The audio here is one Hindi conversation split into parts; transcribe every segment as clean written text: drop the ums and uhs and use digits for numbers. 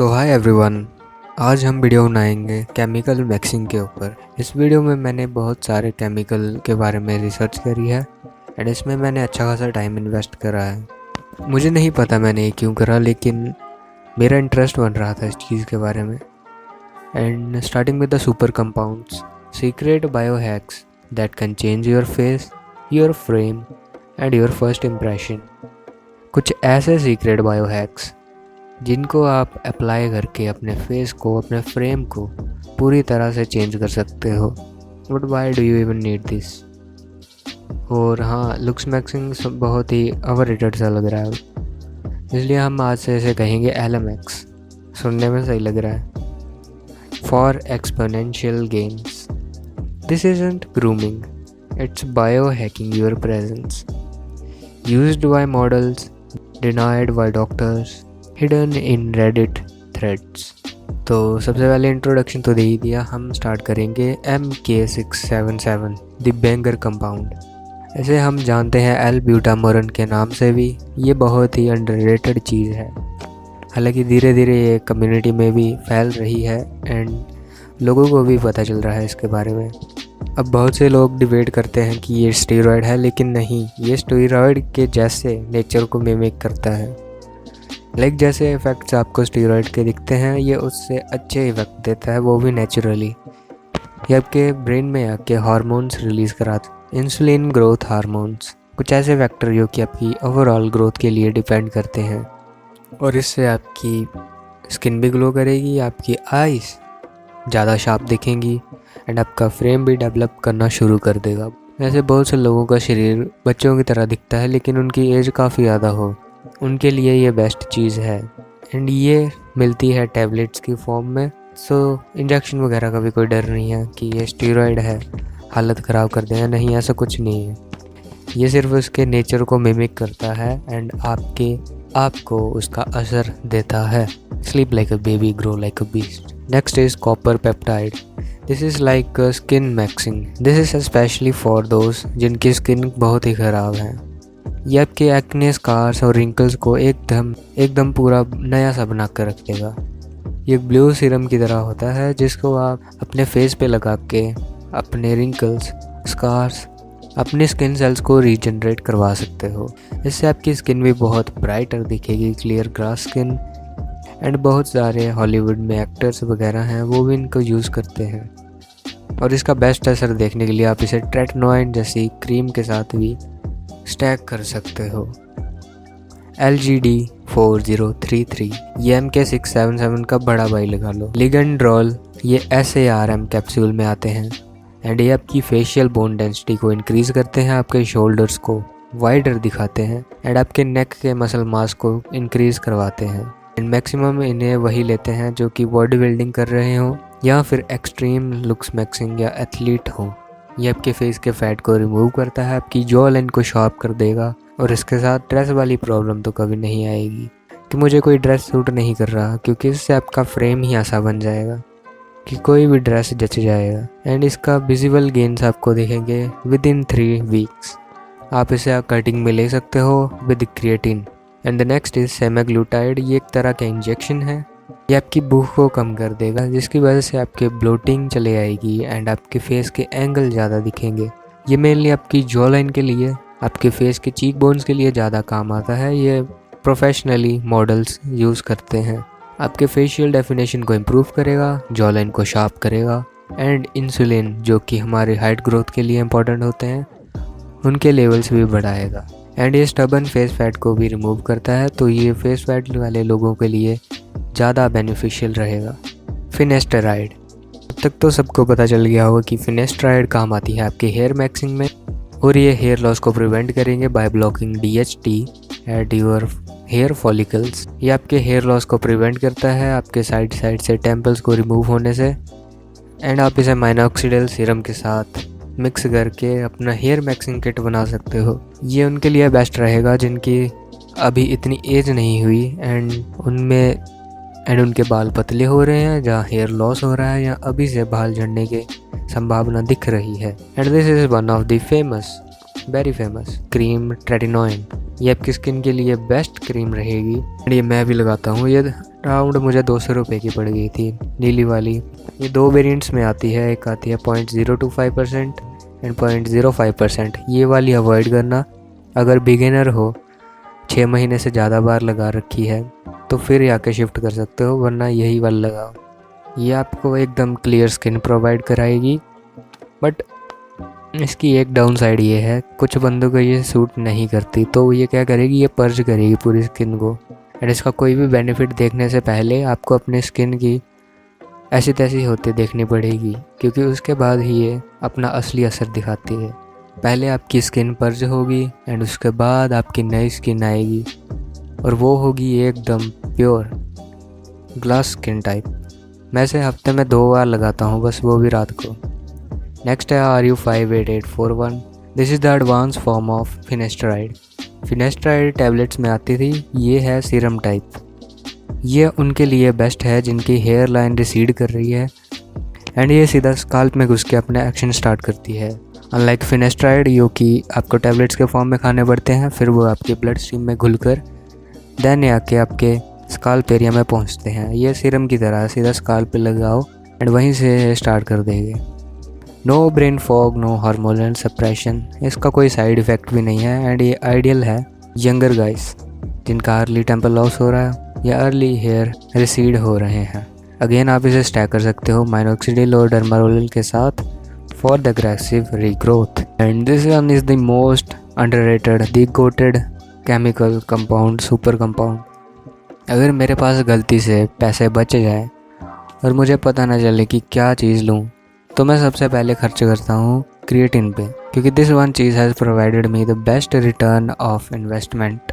Hi everyone. आज हम वीडियो बनाएंगे केमिकल मिक्सिंग के ऊपर। इस वीडियो में मैंने बहुत सारे केमिकल के बारे में रिसर्च करी है एंड इसमें मैंने अच्छा खासा टाइम इन्वेस्ट करा है। मुझे नहीं पता मैंने ये क्यों करा, लेकिन मेरा इंटरेस्ट बन रहा था इस चीज़ के बारे में। And starting with the super compounds, secret bio hacks that can change your face, your frame and your first impression. कुछ ऐसे सीक्रेट बायो हैक्स जिनको आप अप्लाई करके अपने फेस को, अपने फ्रेम को पूरी तरह से चेंज कर सकते हो। But why do you even need this? और हाँ, लुक्स मैक्सिंग बहुत ही ओवररेटेड सा लग रहा है, इसलिए हम आज से इसे कहेंगे LMX। सुनने में सही लग रहा है। For exponential gains, this isn't grooming, it's bio hacking your presence, used by models, denied bye doctors, hidden in Reddit threads. तो सबसे पहले इंट्रोडक्शन तो दे ही दिया, हम स्टार्ट करेंगे MK677 द बैंगर कंपाउंड। ऐसे हम जानते हैं L-ब्यूटामोरन के नाम से भी। ये बहुत ही अंडररेटेड चीज़ है, हालांकि धीरे धीरे ये कम्युनिटी में भी फैल रही है एंड लोगों को भी पता चल रहा है इसके बारे में। अब बहुत से लोग डिबेट करते हैं कि ये स्टेरॉयड है, लेकिन नहीं, ये स्टेरॉयड के जैसे नेचर को मिमिक करता है। जैसे इफ़ेक्ट्स आपको स्टेरॉयड के दिखते हैं, ये उससे अच्छे इफ़ेक्ट देता है, वो भी नेचुरली। ये आपके ब्रेन में आके हार्मोन्स रिलीज़ कराते, इंसुलिन ग्रोथ हार्मोन्स, कुछ ऐसे फैक्टर जो कि आपकी ओवरऑल ग्रोथ के लिए डिपेंड करते हैं। और इससे आपकी स्किन भी ग्लो करेगी, आपकी आइज़ ज़्यादा शार्प दिखेंगी एंड आपका फ्रेम भी डेवलप करना शुरू कर देगा। ऐसे बहुत से लोगों का शरीर बच्चों की तरह दिखता है, लेकिन उनकी एज काफ़ी ज़्यादा हो, उनके लिए ये बेस्ट चीज़ है। एंड ये मिलती है टैबलेट्स की फॉर्म में, सो इंजेक्शन वगैरह का भी कोई डर नहीं है कि ये स्टेरॉयड है, हालत ख़राब कर देगा। नहीं, ऐसा कुछ नहीं है। ये सिर्फ उसके नेचर को मिमिक करता है एंड आपको उसका असर देता है। Sleep like a baby, grow like a beast. Next is copper peptide. This is like skin maxing. This is specially for those जिनकी स्किन बहुत ही ख़राब है। ये आपके एक्ने, स्कार्स और रिंकल्स को एकदम पूरा नया सा बना कर रख देगा। ये ब्लू सीरम की तरह होता है, जिसको आप अपने फेस पे लगा के अपने रिंकल्स, स्कार्स, अपने स्किन सेल्स को रीजनरेट करवा सकते हो। इससे आपकी स्किन भी बहुत ब्राइटर दिखेगी, क्लियर ग्रास स्किन। एंड बहुत सारे हॉलीवुड में एक्टर्स वगैरह हैं, वो भी इनको यूज़ करते हैं। और इसका बेस्ट असर देखने के लिए आप इसे ट्रेटनॉइड जैसी क्रीम के साथ भी स्टैक कर सकते हो। LGD4033, ये MK677 का बड़ा भाई लगा लो। लिगेंड्रोल, ये SARM कैप्सूल में आते हैं एंड ये आपकी फेशियल बोन डेंसिटी को इंक्रीज़ करते हैं, आपके शोल्डर्स को वाइडर दिखाते हैं एंड आपके नेक के मसल मास को इंक्रीज़ करवाते हैं। एंड मैक्सिमम इन्हें वही लेते हैं जो कि बॉडी बिल्डिंग कर रहे हो या फिर एक्सट्रीम लुक्स मैक्सिंग या एथलीट हो। ये आपके फेस के फैट को रिमूव करता है, आपकी जॉ लाइन को शार्प कर देगा। और इसके साथ ड्रेस वाली प्रॉब्लम तो कभी नहीं आएगी कि मुझे कोई ड्रेस सूट नहीं कर रहा, क्योंकि इससे आपका फ्रेम ही ऐसा बन जाएगा कि कोई भी ड्रेस जच जाएगा। एंड इसका विजिबल गेन्स आपको दिखेंगे विद इन 3 वीक्स। आप इसे कटिंग में ले सकते हो with creatine. And the next is semaglutide. ये एक तरह का इंजेक्शन है, ये आपकी भूख को कम कर देगा, जिसकी वजह से आपके ब्लोटिंग चले आएगी एंड आपके फेस के एंगल ज़्यादा दिखेंगे। ये मेनली आपकी जॉ लाइन के लिए, आपके फेस के चीक बोन्स के लिए ज़्यादा काम आता है। ये प्रोफेशनली मॉडल्स यूज़ करते हैं। आपके फेशियल डेफिनेशन को इम्प्रूव करेगा, जॉ लाइन को शार्प करेगा एंड इंसुलिन, जो कि हमारे हाइट ग्रोथ के लिए इंपॉर्टेंट होते हैं, उनके लेवल्स भी बढ़ाएगा। एंड ये स्टबन फेस फैट को भी रिमूव करता है, तो ये फेस फैट वाले लोगों के लिए ज़्यादा बेनिफिशियल रहेगा। फिनेस्टेराइड, अब तक तो सबको पता चल गया होगा कि फिनेस्टेराइड काम आती है आपके हेयर मैक्सिंग में, और ये हेयर लॉस को प्रिवेंट करेंगे by blocking DHT at your hair follicles. ये आपके हेयर लॉस को प्रिवेंट करता है, आपके साइड से टेम्पल्स को रिमूव होने से। एंड आप इसे माइनॉक्सिडिल सीरम के साथ मिक्स करके अपना हेयर मैक्सिंग किट बना सकते हो। ये उनके लिए बेस्ट रहेगा जिनकी अभी इतनी एज नहीं हुई एंड उनके बाल पतले हो रहे हैं, जहाँ हेयर लॉस हो रहा है या अभी से बाल झड़ने की संभावना दिख रही है। And this is one of the famous very famous cream tretinoin. ये आपकी स्किन के लिए बेस्ट क्रीम रहेगी एंड ये मैं भी लगाता हूँ। ये राउंड मुझे 200 रुपये की पड़ गई थी, नीली वाली। ये 2 वेरिएंट्स में आती है, एक आती है 0.025% एंड 0.05%। ये वाली अवॉइड करना। अगर बिगिनर हो, 6 महीने से ज़्यादा बार लगा रखी है तो फिर आके शिफ्ट कर सकते हो, वरना यही वाला लगाओ। ये आपको एकदम क्लियर स्किन प्रोवाइड कराएगी, बट इसकी एक डाउन साइड ये है, कुछ बंदों को ये सूट नहीं करती, तो ये क्या करेगी, ये पर्ज करेगी पूरी स्किन को। एंड इसका कोई भी बेनिफिट देखने से पहले आपको अपने स्किन की ऐसी तैसी होती देखनी पड़ेगी, क्योंकि उसके बाद ही ये अपना असली असर दिखाती है। पहले आपकी स्किन पर्ज होगी एंड उसके बाद आपकी नई स्किन आएगी और वो होगी एकदम प्योर ग्लास स्किन टाइप। मैं इसे हफ्ते में 2 बार लगाता हूँ बस, वो भी रात को। नेक्स्ट है RU58841। This is the advance form of finasteride. Finasteride tablets में आती थी, ये है सीरम टाइप। ये उनके लिए बेस्ट है जिनकी हेयर लाइन रिसीड कर रही है एंड ये सीधा स्काल्प में घुस के अपने एक्शन स्टार्ट करती है। अनलाइक फिनेस्ट्राइड जो कि आपको टैबलेट्स के फॉर्म में खाने पड़ते हैं, फिर वो आपके ब्लड स्ट्रीम में घुलकर देन आके आपके स्काल्प एरिया में पहुंचते हैं। ये सीरम की तरह सीधा स्काल्प पे लगाओ एंड वहीं से स्टार्ट कर देंगे। No brain fog, no hormonal suppression, इसका कोई साइड इफ़ेक्ट भी नहीं है एंड ये आइडियल है यंगर गाइस जिनका अर्ली टेम्पल लॉस हो रहा है या अर्ली हेयर रिसीड हो रहे हैं। अगेन आप इसे स्टैक कर सकते हो माइनोक्सिडिल और डर्मारोलिल के साथ for the aggressive regrowth. And this one is the most underrated, the GOATed chemical compound, super compound. अगर मेरे पास गलती से पैसे बच जाए और मुझे पता ना चले कि क्या चीज़ लूँ, तो मैं सबसे पहले खर्च करता हूँ क्रिएटिन पे, क्योंकि this one cheese has provided me the best return of investment.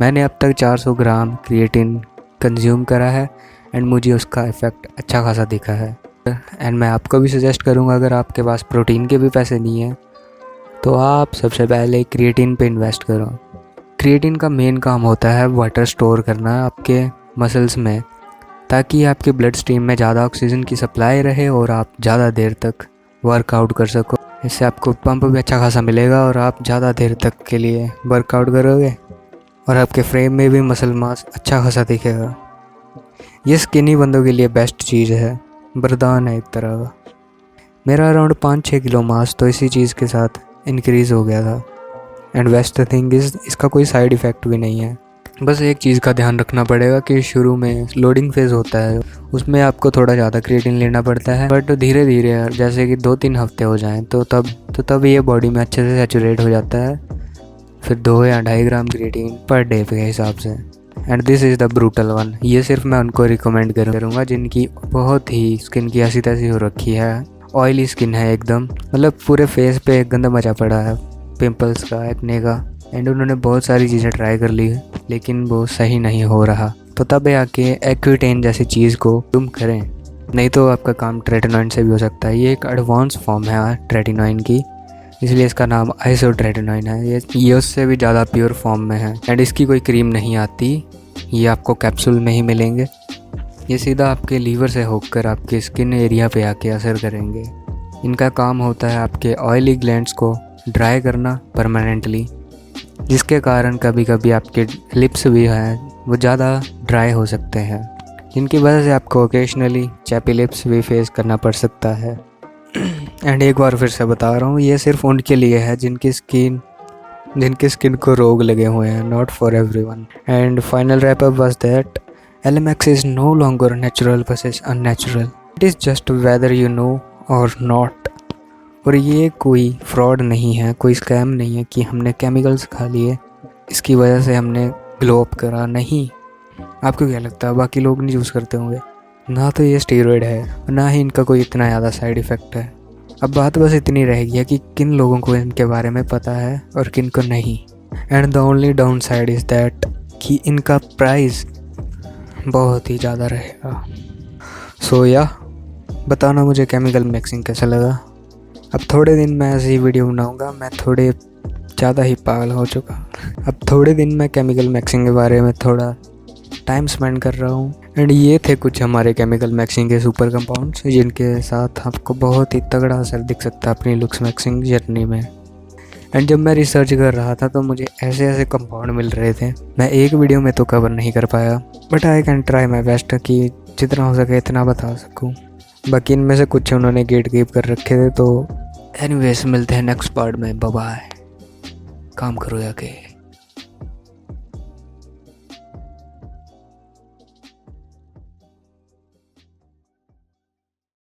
मैंने अब तक 400 ग्राम क्रिएटिन कंज्यूम करा है एंड मुझे उसका इफ़ेक्ट अच्छा खासा दिखा है। एंड मैं आपको भी सजेस्ट करूँगा, अगर आपके पास प्रोटीन के भी पैसे नहीं हैं तो आप सबसे पहले क्रिएटिन पे इन्वेस्ट करो। क्रिएटिन का मेन काम होता है वाटर स्टोर करना आपके मसल्स में, ताकि आपके ब्लड स्ट्रीम में ज़्यादा ऑक्सीजन की सप्लाई रहे और आप ज़्यादा देर तक वर्कआउट कर सको। इससे आपको पंप भी अच्छा खासा मिलेगा और आप ज़्यादा देर तक के लिए वर्कआउट करोगे और आपके फ्रेम में भी मसल मास अच्छा खासा दिखेगा। ये स्किनी बंदों के लिए बेस्ट चीज़ है, वरदान है एक तरह का। मेरा अराउंड 5-6 किलो मास तो इसी चीज़ के साथ इंक्रीज़ हो गया था। एंड बेस्ट थिंग इज़ इसका कोई साइड इफ़ेक्ट भी नहीं है। बस एक चीज़ का ध्यान रखना पड़ेगा कि शुरू में लोडिंग फेज़ होता है, उसमें आपको थोड़ा ज़्यादा क्रिएटिन लेना पड़ता है, बट धीरे धीरे जैसे कि 2-3 हफ्ते हो जाएं तो तब ये बॉडी में अच्छे से सैचुरेट हो जाता है। फिर 2 या 2.5 ग्राम क्रिएटिन पर डे के हिसाब से। And this is the brutal one. ये सिर्फ मैं उनको रिकमेंड करूँगा जिनकी बहुत ही स्किन की ऐसी तैसी हो रखी है, ऑयली स्किन है एकदम, मतलब पूरे फेस पे गंदा मचा पड़ा है पिंपल्स का, एक्ने का। एंड उन्होंने बहुत सारी चीज़ें ट्राई कर ली लेकिन वो सही नहीं हो रहा, तो तब आके एक्विटेन जैसी चीज़ को तुम करें, नहीं तो आपका काम ट्रेटिनोइन से भी हो सकता है। ये एक एडवांस फॉर्म है ट्रेटिनोइन की, इसलिए इसका नाम आइसोट्रेटिनोइन है। ये उससे भी ज़्यादा प्योर फॉर्म में है एंड इसकी कोई क्रीम नहीं आती, ये आपको कैप्सूल में ही मिलेंगे। ये सीधा आपके लीवर से होकर आपके स्किन एरिया पे आके असर करेंगे। इनका काम होता है आपके ऑयली ग्लैंड्स को ड्राई करना परमानेंटली, जिसके कारण कभी कभी आपके लिप्स भी हैं वो ज़्यादा ड्राई हो सकते हैं, जिनकी वजह से आपको ओकेशनली चैपी लिप्स भी फेस करना पड़ सकता है। एंड एक बार फिर से बता रहा हूँ, ये सिर्फ उनके लिए है जिनकी स्किन को रोग लगे हुए हैं, not for everyone. And final wrap up was that LMX is no longer natural versus unnatural, it is just whether you know or not. और ये कोई फ्रॉड नहीं है, कोई स्कैम नहीं है कि हमने केमिकल्स खा लिए इसकी वजह से हमने ग्लो अप करा, नहीं। आपको क्या लगता है बाकी लोग नहीं यूज़ करते होंगे? ना तो ये स्टीरॉयड है और ना ही इनका कोई इतना ज़्यादा साइड इफ़ेक्ट है। अब बात बस इतनी रह गई है कि किन लोगों को इनके बारे में पता है और किन को नहीं। And the only down side is that कि इनका प्राइस बहुत ही ज़्यादा रहेगा। सो या बताना मुझे केमिकल मिक्सिंग कैसा लगा। अब थोड़े दिन मैं ऐसी वीडियो बनाऊंगा, मैं थोड़े ज़्यादा ही पागल हो चुका। अब थोड़े दिन मैं केमिकल मिक्सिंग के बारे में थोड़ा टाइम स्पेंड कर रहा हूँ। एंड ये थे कुछ हमारे केमिकल मिक्सिंग के सुपर कंपाउंड्स जिनके साथ आपको बहुत ही तगड़ा असर दिख सकता है अपनी लुक्स मिक्सिंग जर्नी में। एंड जब मैं रिसर्च कर रहा था तो मुझे ऐसे ऐसे कंपाउंड मिल रहे थे, मैं एक वीडियो में तो कवर नहीं कर पाया, but I can try my best कि जितना हो सके इतना बता सकूँ। बाकी इनमें से कुछ उन्होंने गेट कीप कर रखे थे। तो एनीवेज मिलते हैं नेक्स्ट पार्ट में। Bye bye. काम करो जाके।